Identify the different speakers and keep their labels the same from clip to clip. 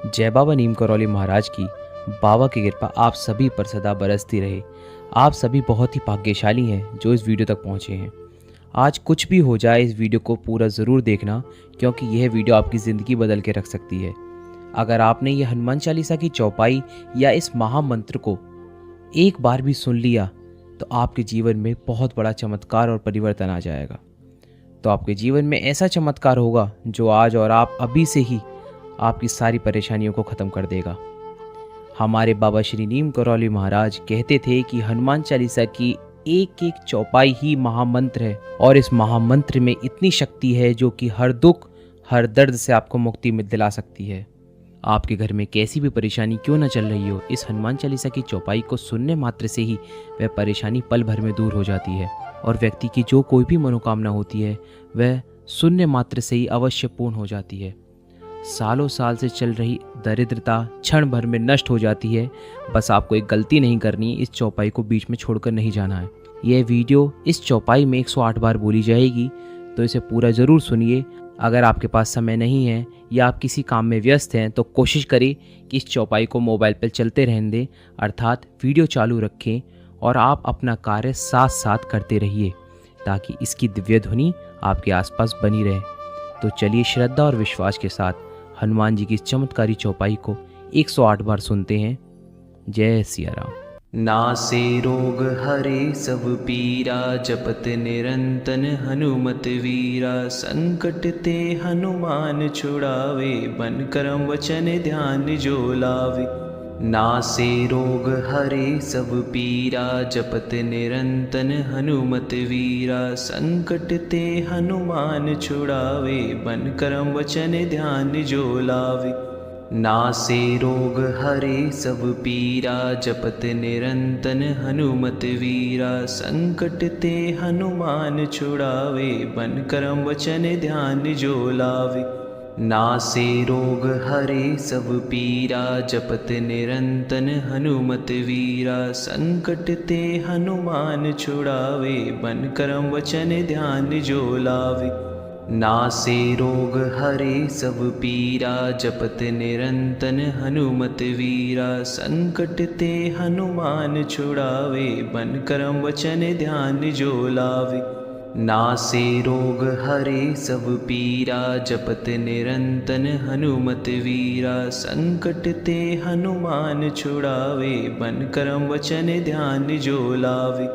Speaker 1: जय बाबा नीम करौली महाराज की बाबा की कृपा आप सभी पर सदा बरसती रहे। आप सभी बहुत ही भाग्यशाली हैं जो इस वीडियो तक पहुंचे हैं। आज कुछ भी हो जाए, इस वीडियो को पूरा ज़रूर देखना, क्योंकि यह वीडियो आपकी ज़िंदगी बदल के रख सकती है। अगर आपने ये हनुमान चालीसा की चौपाई या इस महामंत्र को एक बार भी सुन लिया तो आपके जीवन में बहुत बड़ा चमत्कार और परिवर्तन आ जाएगा। तो आपके जीवन में ऐसा चमत्कार होगा जो आज और आप अभी से ही आपकी सारी परेशानियों को ख़त्म कर देगा। हमारे बाबा श्री नीम करौली महाराज कहते थे कि हनुमान चालीसा की एक एक चौपाई ही महामंत्र है, और इस महामंत्र में इतनी शक्ति है जो कि हर दुख हर दर्द से आपको मुक्ति में दिला सकती है। आपके घर में कैसी भी परेशानी क्यों न चल रही हो, इस हनुमान चालीसा की चौपाई को सुनने मात्र से ही वह परेशानी पल भर में दूर हो जाती है, और व्यक्ति की जो कोई भी मनोकामना होती है वह सुनने मात्र से ही अवश्य पूर्ण हो जाती है। सालों साल से चल रही दरिद्रता क्षण भर में नष्ट हो जाती है। बस आपको एक गलती नहीं करनी, इस चौपाई को बीच में छोड़कर नहीं जाना है। यह वीडियो इस चौपाई में 108 बार बोली जाएगी, तो इसे पूरा ज़रूर सुनिए। अगर आपके पास समय नहीं है या आप किसी काम में व्यस्त हैं तो कोशिश करें कि इस चौपाई को मोबाइल पर चलते रहने दें, अर्थात वीडियो चालू रखें और आप अपना कार्य साथ साथ करते रहिए, ताकि इसकी दिव्य ध्वनि आपके आसपास बनी रहे। तो चलिए श्रद्धा और विश्वास के साथ हनुमान जी की इस चमत्कारी चौपाई को 108 बार सुनते हैं। जय सिया राम।
Speaker 2: नासे रोग हरे सब पीरा, जपत निरंतन हनुमत वीरा। संकट ते हनुमान छुड़ावे, बन करम वचन ध्यान जो लावे। नासे रोग हरे सब पीरा, जपत निरंतन हनुमत वीरा। संकट ते हनुमान छुड़ावे, बन करम वचन ध्यान जो लावे। नासे रोग हरे सब पीरा, जपत निरंतन हनुमत वीरा। संकट ते हनुमान छुड़ावे, बन करम वचन ध्यान जो लावे। नासे रोग हरे सब पीरा, जपत निरंतन हनुमत वीरा। संकट ते हनुमान छुड़ावे, बन करम वचन ध्यान जो लावे। नासे रोग हरे सब पीरा, जपत निरंतन हनुमत वीरा। संकट ते हनुमान छुड़ावे, बन करम वचन ध्यान जो लावे। नासे रोग हरे सब पीरा, जपत निरंतन हनुमत वीरा। संकट ते हनुमान छुड़ावे, बन करम वचन ध्यान जो लावे।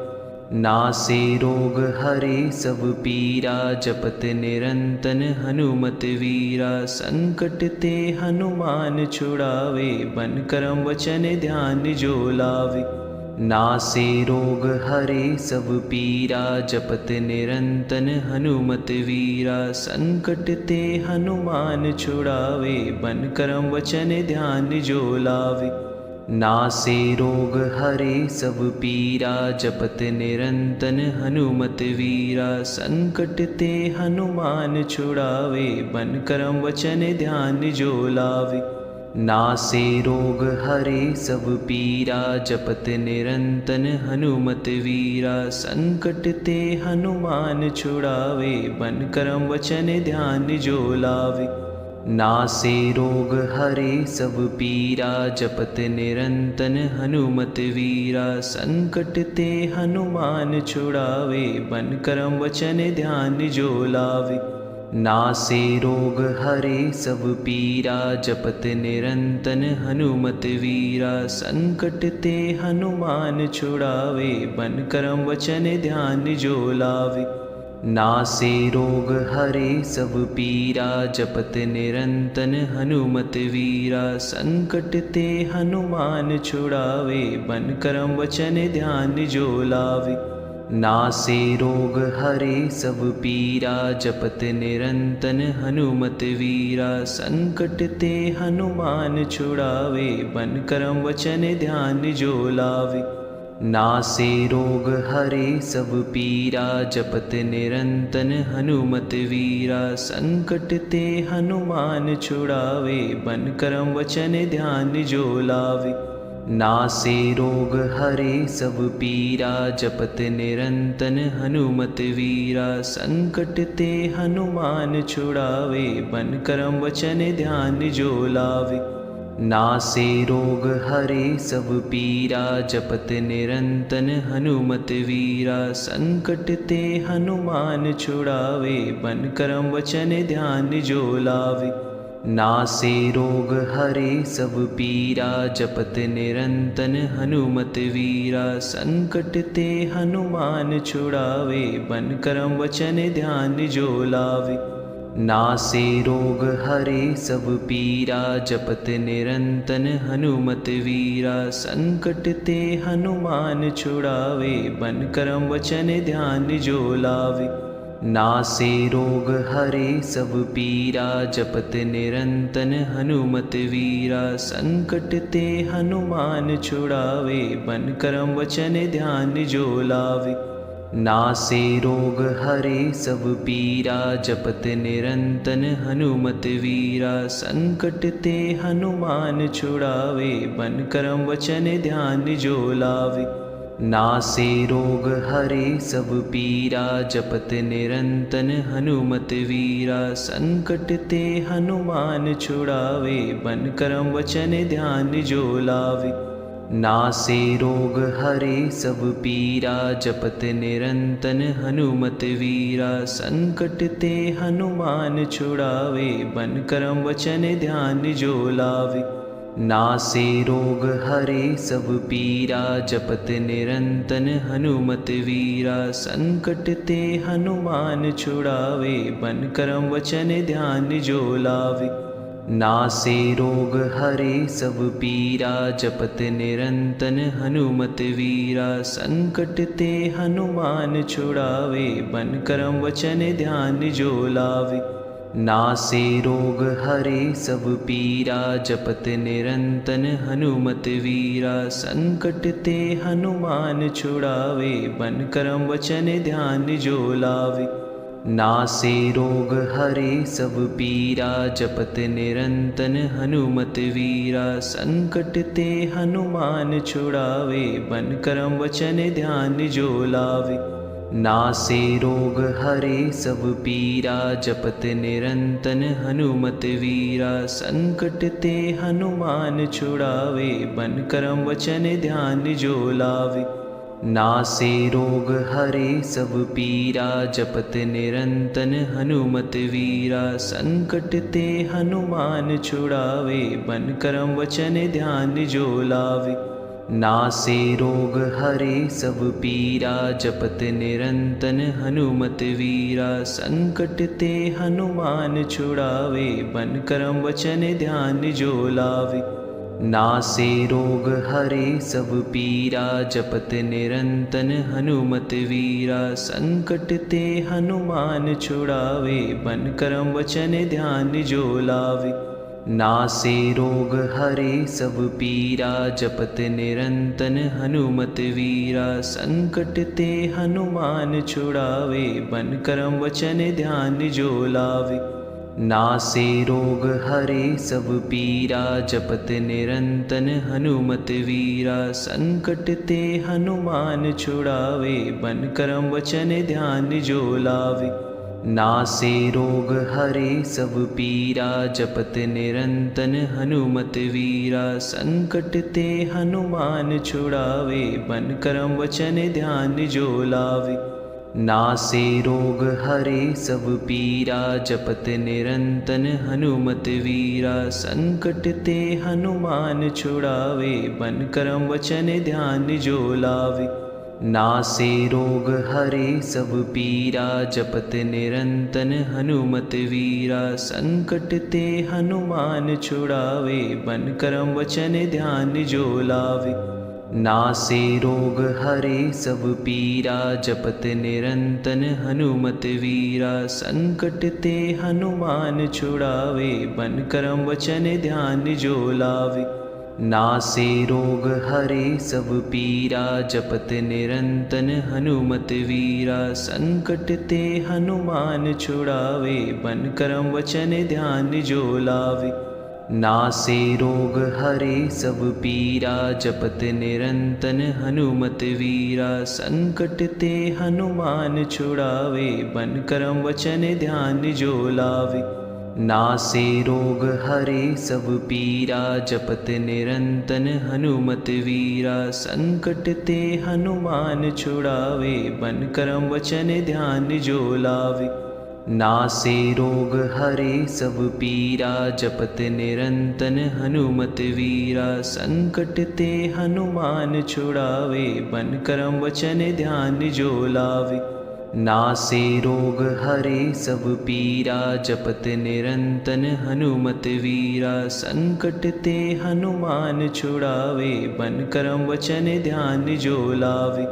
Speaker 2: नासे रोग हरे सब पीरा, जपत निरंतन हनुमत वीरा। संकट ते हनुमान छुड़ावे, बन करम वचन ध्यान जो लावे। नासे रोग हरे सब पीरा, जपत निरंतन हनुमत वीरा। संकट ते हनुमान छुड़ावे, बन करम वचन ध्यान जो लावे। नासे रोग हरे सब पीरा, जपत निरंतन हनुमत वीरा। संकट ते हनुमान छुड़ावे, बन करम वचन ध्यान जो लावे। नासे रोग हरे सब पीरा, जपत निरंतन हनुमत वीरा। संकट ते हनुमान छुड़ावे, बन करम वचन ध्यान जो लावे। नासे रोग हरे सब पीरा, जपत निरंतन हनुमत वीरा। संकट ते हनुमान छुड़ावे, बन करम वचन ध्यान जो लावे। नासे रोग हरे सब पीरा, जपत निरंतन हनुमत वीरा। संकट ते हनुमान छुड़ावे, बन करम वचन ध्यान जो लावे। नासे रोग हरे सब पीरा, जपत निरंतन हनुमत वीरा। संकट ते हनुमान छुड़ावे, बन करम वचन ध्यान जो लावे। नासे रोग हरे सब पीरा, जपत निरंतन हनुमत वीरा। संकट ते हनुमान छुड़ावे, बन करम वचन ध्यान जो लावे। नासे रोग हरे सब पीरा, जपत निरंतन हनुमत वीरा। संकट ते हनुमान छुड़ावे, बन करम वचन ध्यान जो लावे। नासे रोग हरे सब पीरा, जपत निरंतन हनुमत वीरा। संकट ते हनुमान छुड़ावे, बन करम वचन ध्यान जो लावे। नासे रोग हरे सब पीरा जपत निरंतन हनुमत वीरा। संकट ते हनुमान छुड़ावे बन करम वचन ध्यान जो लावे। नासे रोग हरे सब पीरा जपत निरंतन हनुमत वीरा। संकट ते हनुमान छुड़ावे बन करम वचन ध्यान जो लावे। नासे रोग हरे सब पीरा जपत निरंतन हनुमत वीरा। संकट ते हनुमान छुड़ावे बन करम वचन ध्यान जो लावे। नासे रोग हरे सब पीरा जपत निरंतन हनुमत वीरा। संकट ते हनुमान छुड़ावे बन करम वचन ध्यान जो लावे। नासे रोग हरे सब पीरा जपत निरंतन हनुमत वीरा। संकट ते हनुमान छुड़ावे बन करम वचन ध्यान जो लावे। नासे रोग हरे सब पीरा जपत निरंतन हनुमत वीरा। संकट ते हनुमान छुड़ावे बन करम वचन ध्यान जो लावे। नासे रोग हरे सब पीरा जपत निरंतन हनुमत वीरा। संकट ते हनुमान छुड़ावे बन करम वचन ध्यान जो लावे। नासे रोग हरे सब पीरा जपत निरंतन हनुमत वीरा। संकट ते हनुमान छुड़ावे बन करम वचन ध्यान जो लावे। नासे रोग हरे सब पीरा जपत निरंतन हनुमत वीरा। संकट ते हनुमान छुड़ावे बन करम वचन ध्यान जो लावे। नासे रोग हरे सब पीरा जपत निरंतन हनुमत वीरा। संकट ते हनुमान छुड़ावे बन करम वचन ध्यान जो लावे। नासे रोग हरे सब पीरा जपत निरंतन हनुमत वीरा। संकट ते हनुमान छुड़ावे बन करम वचन ध्यान जो लावे। नासे रोग हरे सब पीरा जपत निरंतन हनुमत वीरा। संकट ते हनुमान छुड़ावे बन करम वचन ध्यान जो लावे। नासे रोग हरे सब पीरा जपत निरंतन हनुमत वीरा। संकट ते हनुमान छुड़ावे बन करम वचन ध्यान जो लावे। नासे रोग हरे सब पीरा जपत निरंतन हनुमत वीरा। संकट ते हनुमान छुड़ावे बन करम वचन ध्यान जो लावे। नासे रोग हरे सब पीरा जपत निरंतन हनुमत वीरा। संकट ते हनुमान छुड़ावे बन करम वचन ध्यान जो लावे। नासे रोग हरे सब पीरा जपत निरंतन हनुमत वीरा। संकट ते हनुमान छुड़ावे बन करम वचन ध्यान जो लावे। नासे रोग हरे सब पीरा जपत निरंतन हनुमत वीरा। संकट ते हनुमान छुड़ावे बन करम वचन ध्यान जो लावे। नासे रोग हरे सब पीरा जपत निरंतन हनुमत वीरा। संकट ते हनुमान छुड़ावे बन करम वचन ध्यान जो लावे। नासे रोग हरे सब पीरा जपत निरंतन हनुमत वीरा। संकट ते हनुमान छुड़ावे बन करम वचन ध्यान जो लावे। नासे रोग हरे सब पीरा जपत निरंतन हनुमत वीरा। संकट ते हनुमान छुड़ावे बन करम वचन ध्यान जो लावे। नासे रोग हरे सब पीरा जपत निरंतन हनुमत वीरा। संकट ते हनुमान छुड़ावे बन करम वचन ध्यान जो लावे। नासे रोग हरे सब पीरा जपत निरंतन हनुमत वीरा। संकट ते हनुमान छुड़ावे बन करम वचन ध्यान जो लावे। नासे रोग हरे सब पीरा जपत निरंतन हनुमत वीरा। संकट ते हनुमान छुड़ावे बन करम वचन ध्यान जो लावे। नासे रोग हरे सब पीरा जपत निरंतन हनुमत वीरा। संकट ते हनुमान छुड़ावे बन करम वचन ध्यान जो लावे। नासे रोग हरे सब पीरा जपत निरंतन हनुमत वीरा। संकट ते हनुमान छुड़ावे बन करम वचन ध्यान जो लावे। नासे रोग हरे सब पीरा जपत निरंतन हनुमत वीरा। संकट ते हनुमान छुड़ावे बन करम वचन ध्यान जो लावे।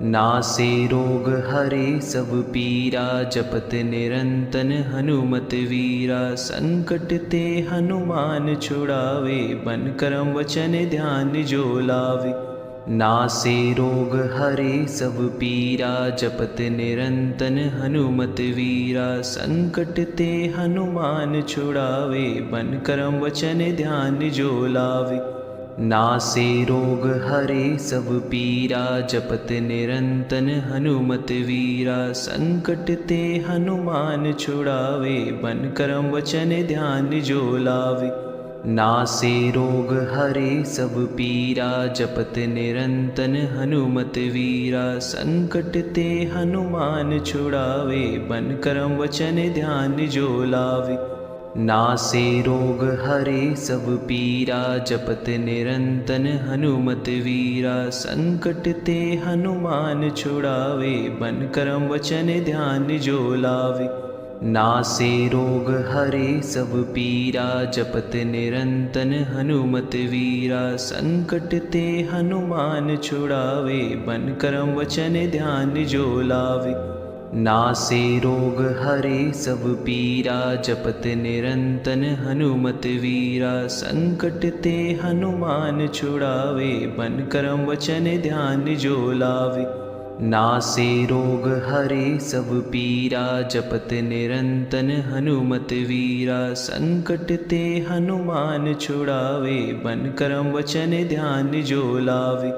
Speaker 2: नासे रोग हरे सब पीरा जपत निरंतन हनुमत वीरा। संकट ते हनुमान छुड़ावे बन करम वचन ध्यान जो लावे। नासे रोग हरे सब पीरा जपत निरंतन हनुमत वीरा। संकट ते हनुमान छुड़ावे बन करम वचन ध्यान जो लावे। नासे रोग हरे सब पीरा जपत निरंतन हनुमत वीरा। संकट ते हनुमान छुड़ावे बन करम वचन ध्यान जो लावे। नासे रोग हरे सब पीरा जपत निरंतन हनुमत वीरा। संकट ते हनुमान छुड़ावे बन करम वचन ध्यान जो लावे। नासे रोग हरे सब पीरा जपत निरंतन हनुमत वीरा। संकट ते हनुमान छुड़ावे बन करम वचन ध्यान जो लावे। नासे रोग हरे सब पीरा जपत निरंतन हनुमत वीरा। संकट ते हनुमान छुड़ावे बन करम वचन ध्यान जो लावे। नासे रोग हरे सब पीरा जपत निरंतन हनुमत वीरा। संकट ते हनुमान छुड़ावे बन करम वचन ध्यान जो लावे। नासे रोग हरे सब पीरा जपत निरंतन हनुमत वीरा। संकट ते हनुमान छुड़ावे बन करम वचन ध्यान जो लावे।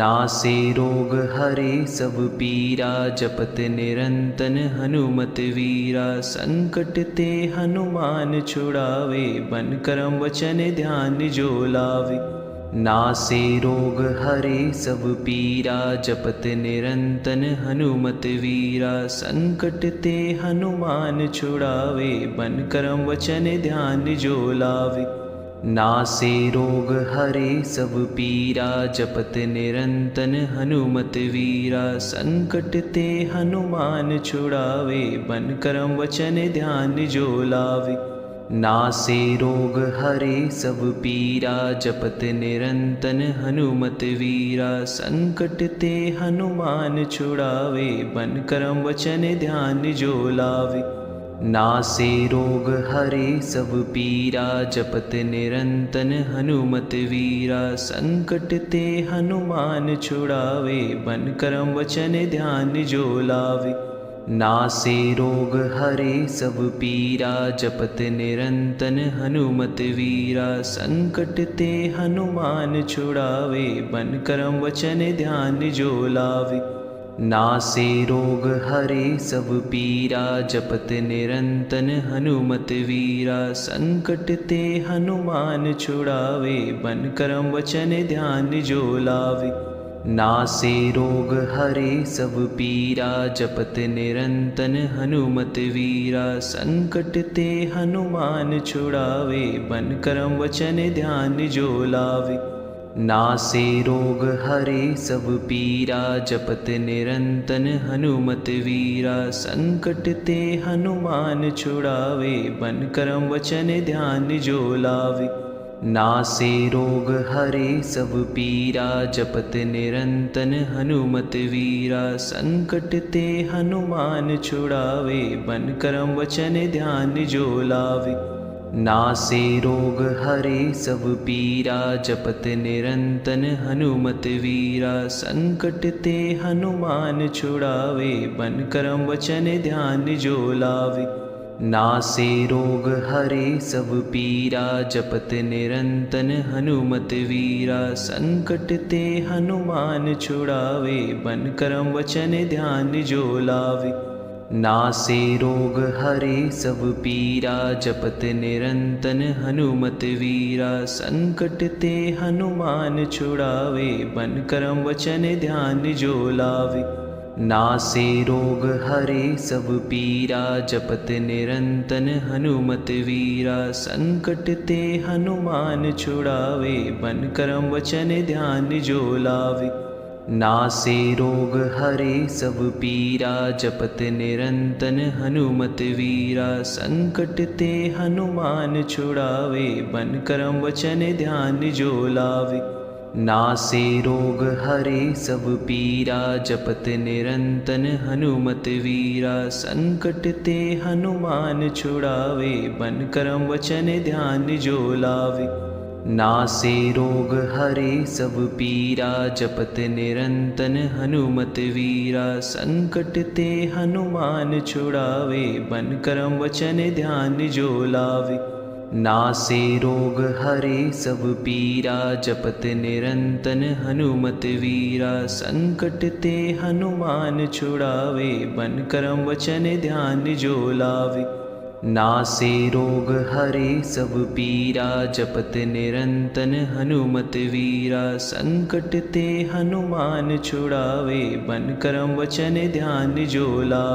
Speaker 2: नासे रोग हरे सब पीरा जपत निरंतन हनुमत वीरा। संकट ते हनुमान छुड़ावे बन करम वचन ध्यान जो लावे। नासे रोग हरे सब पीरा जपत निरंतन हनुमत वीरा। संकट ते हनुमान छुड़ावे बन करम वचन ध्यान जो लावे। नासे रोग हरे सब पीरा जपत निरंतन हनुमत वीरा। संकट ते हनुमान छुड़ावे बन करम वचन ध्यान जो लावे। नासे रोग हरे सब पीरा जपत निरंतन हनुमत वीरा। संकट ते हनुमान छुड़ावे बन करम वचन ध्यान जो लावे। नासे रोग हरे सब पीरा जपत निरंतन हनुमत वीरा। संकट ते हनुमान छुड़ावे बन करम वचन ध्यान जो लावे। नासे रोग हरे सब पीरा जपत निरंतन हनुमत वीरा। संकट ते हनुमान छुड़ावे बन करम वचन ध्यान जो लावे। नासे रोग हरे सब पीरा जपत निरंतन हनुमत वीरा। संकट ते हनुमान छुड़ावे बन करम वचन ध्यान जो लावे। नासे रोग हरे सब पीरा जपत निरंतन हनुमत वीरा। संकट ते हनुमान छुड़ावे बन करम वचन ध्यान जो लावे। नासे रोग हरे सब पीरा जपत निरंतन हनुमत वीरा। संकट ते हनुमान छुड़ावे बन करम वचन ध्यान जो लावे। नासे रोग हरे सब पीरा जपत निरंतन हनुमत वीरा। संकट ते हनुमान छुड़ावे बन करम वचन ध्यान जो लावे। नासे रोग हरे सब पीरा जपत निरंतन हनुमत वीरा। संकट ते हनुमान छुड़ावे बन करम वचन ध्यान जो लावे। नासे रोग हरे सब पीरा जपत निरंतन हनुमत वीरा। संकट ते हनुमान छुड़ावे बन करम वचन ध्यान जो लावे। नासे रोग हरे सब पीरा जपत निरंतन हनुमत वीरा। संकट ते हनुमान छुड़ावे बन करम वचन ध्यान जो लावे। नासे रोग हरे सब पीरा जपत निरंतन हनुमत वीरा। संकट ते हनुमान छुड़ावे बन करम वचन ध्यान जो लावे। नासे रोग हरे सब पीरा जपत निरंतन हनुमत वीरा। संकट ते हनुमान छुड़ावे बन करम वचन ध्यान जो लावे। नासे रोग हरे सब पीरा जपत निरंतन हनुमत वीरा। संकट ते हनुमान छुड़ावे बन करम वचन ध्यान जो लावे। नासे रोग हरे सब पीरा जपत निरंतन हनुमत वीरा। संकट ते हनुमान छुड़ावे बन करम वचन ध्यान जो लावे। नासे रोग हरे सब पीरा जपत निरंतन हनुमत वीरा। संकट ते हनुमान छुड़ावे बन करम वचन ध्यान जो लावे। नासे रोग हरे सब पीरा जपत निरंतन हनुमत वीरा। संकट ते हनुमान छुड़ावे बन करम वचन ध्यान जो लावे।